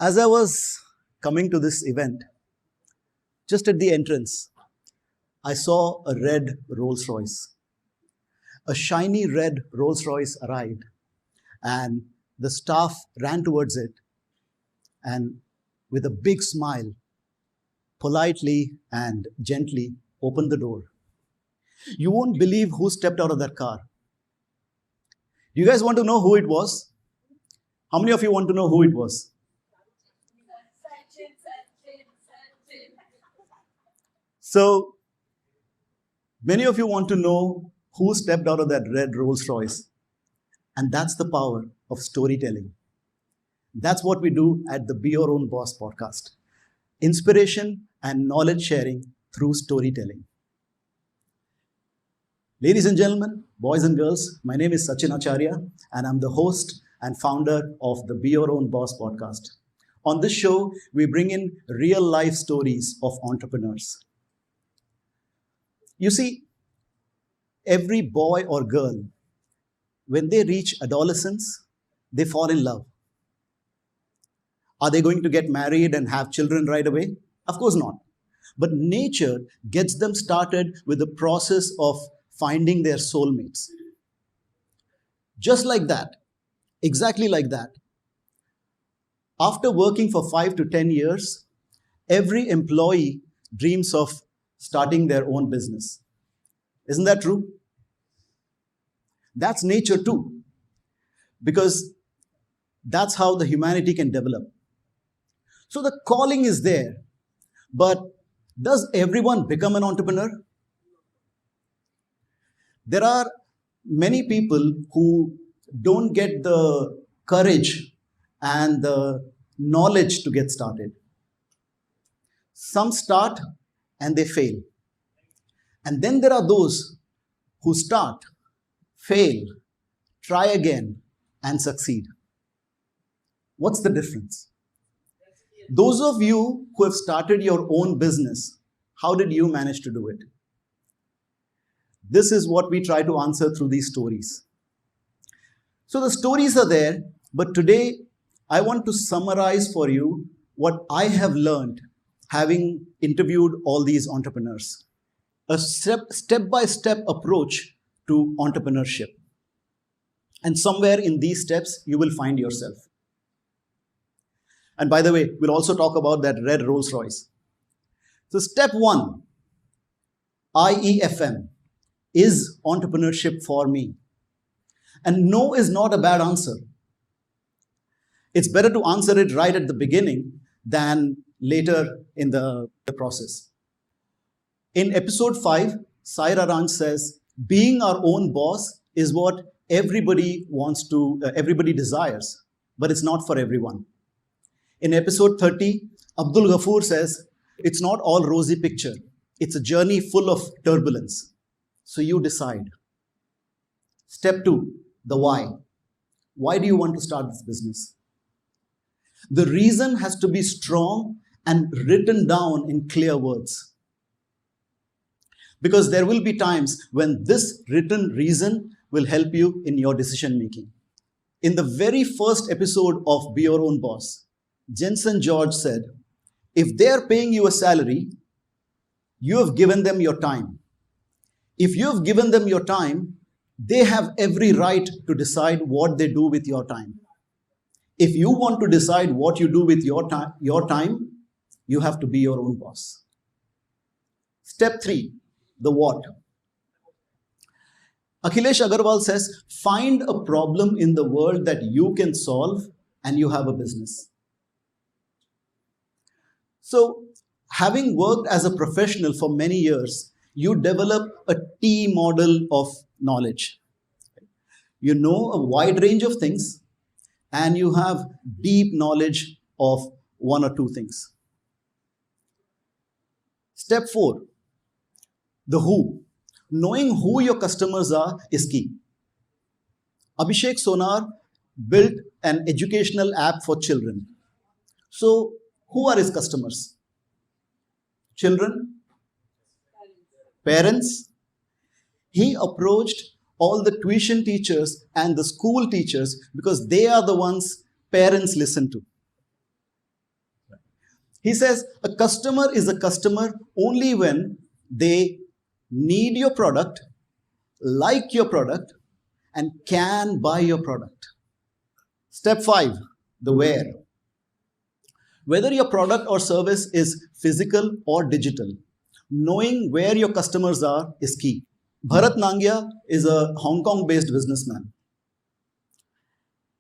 As I was coming to this event, just at the entrance, I saw a red Rolls-Royce. A shiny red Rolls-Royce arrived, and the staff ran towards it and, with a big smile, politely and gently opened the door. You won't believe who stepped out of that car. Do you guys want to know who it was? How many of you want to know who it was? So, many of you want to know who stepped out of that red Rolls-Royce. And that's the power of storytelling. That's what we do at the Be Your Own Boss podcast. Inspiration and knowledge sharing through storytelling. Ladies and gentlemen, boys and girls, my name is Sachin Acharya, and I'm the host and founder of the Be Your Own Boss podcast. On this show, we bring in real life stories of entrepreneurs. You see, every boy or girl, when they reach adolescence, they fall in love. Are they going to get married and have children right away? Of course not. But nature gets them started with the process of finding their soulmates. Just like that, exactly like that. After working for 5 to 10 years, every employee dreams of starting their own business. Isn't that true? That's nature too, because that's how the humanity can develop. So the calling is there, but does everyone become an entrepreneur? There are many people who don't get the courage and the knowledge to get started. Some start and they fail. And then there are those who start, fail, try again, and succeed. What's the difference? Those of you who have started your own business, how did you manage to do it? This is what we try to answer through these stories. So the stories are there, but today I want to summarize for you what I have learned having interviewed all these entrepreneurs. A step-by-step approach to entrepreneurship. And somewhere in these steps, you will find yourself. And by the way, we'll also talk about that red Rolls-Royce. So step 1, IEFM. Is entrepreneurship for me? And no is not a bad answer. It's better to answer it right at the beginning than later in the process. In episode 5, Saira Ranch says, being our own boss is what everybody desires, but it's not for everyone. In episode 30, Abdul Ghafoor says, it's not all rosy picture. It's a journey full of turbulence. So you decide. Step 2, the why. Why do you want to start this business? The reason has to be strong and written down in clear words. Because there will be times when this written reason will help you in your decision making. In the very first episode of Be Your Own Boss, Jensen George said, if they are paying you a salary, you have given them your time. If you have given them your time, they have every right to decide what they do with your time. If you want to decide what you do with your time, you have to be your own boss. Step 3, the what. Akhilesh Agarwal says, find a problem in the world that you can solve and you have a business. So, having worked as a professional for many years, you develop a T model of knowledge. You know a wide range of things and you have deep knowledge of one or two things. Step 4, the who. Knowing who your customers are is key. Abhishek Sonar built an educational app for children. So, who are his customers? Children? Parents? He approached all the tuition teachers and the school teachers because they are the ones parents listen to. He says a customer is a customer only when they need your product, like your product, and can buy your product. Step 5, the where. Whether your product or service is physical or digital, knowing where your customers are is key. Bharat Nangia is a Hong Kong-based businessman.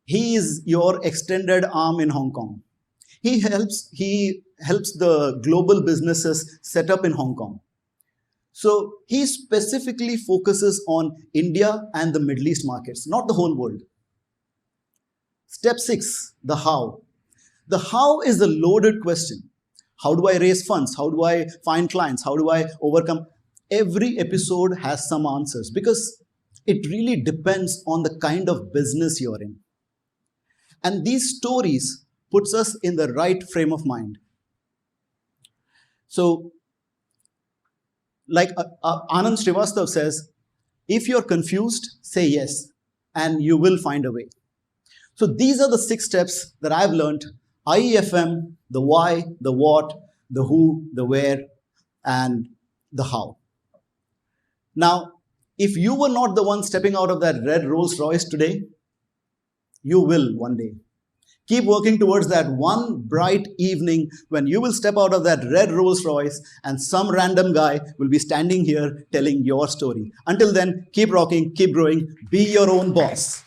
He is your extended arm in Hong Kong. He helps the global businesses set up in Hong Kong. So he specifically focuses on India and the Middle East markets, not the whole world. Step 6, the how. The how is the loaded question. How do I raise funds? How do I find clients? How do I overcome? Every episode has some answers because it really depends on the kind of business you're in. And these stories puts us in the right frame of mind. So, like Anand Srivastav says, if you're confused, say yes, and you will find a way. So these are the 6 steps that I've learned: IEFM, the why, the what, the who, the where, and the how. Now, if you were not the one stepping out of that red Rolls-Royce today, you will one day. Keep working towards that one bright evening when you will step out of that red Rolls-Royce and some random guy will be standing here telling your story. Until then, keep rocking, keep growing, be your own boss.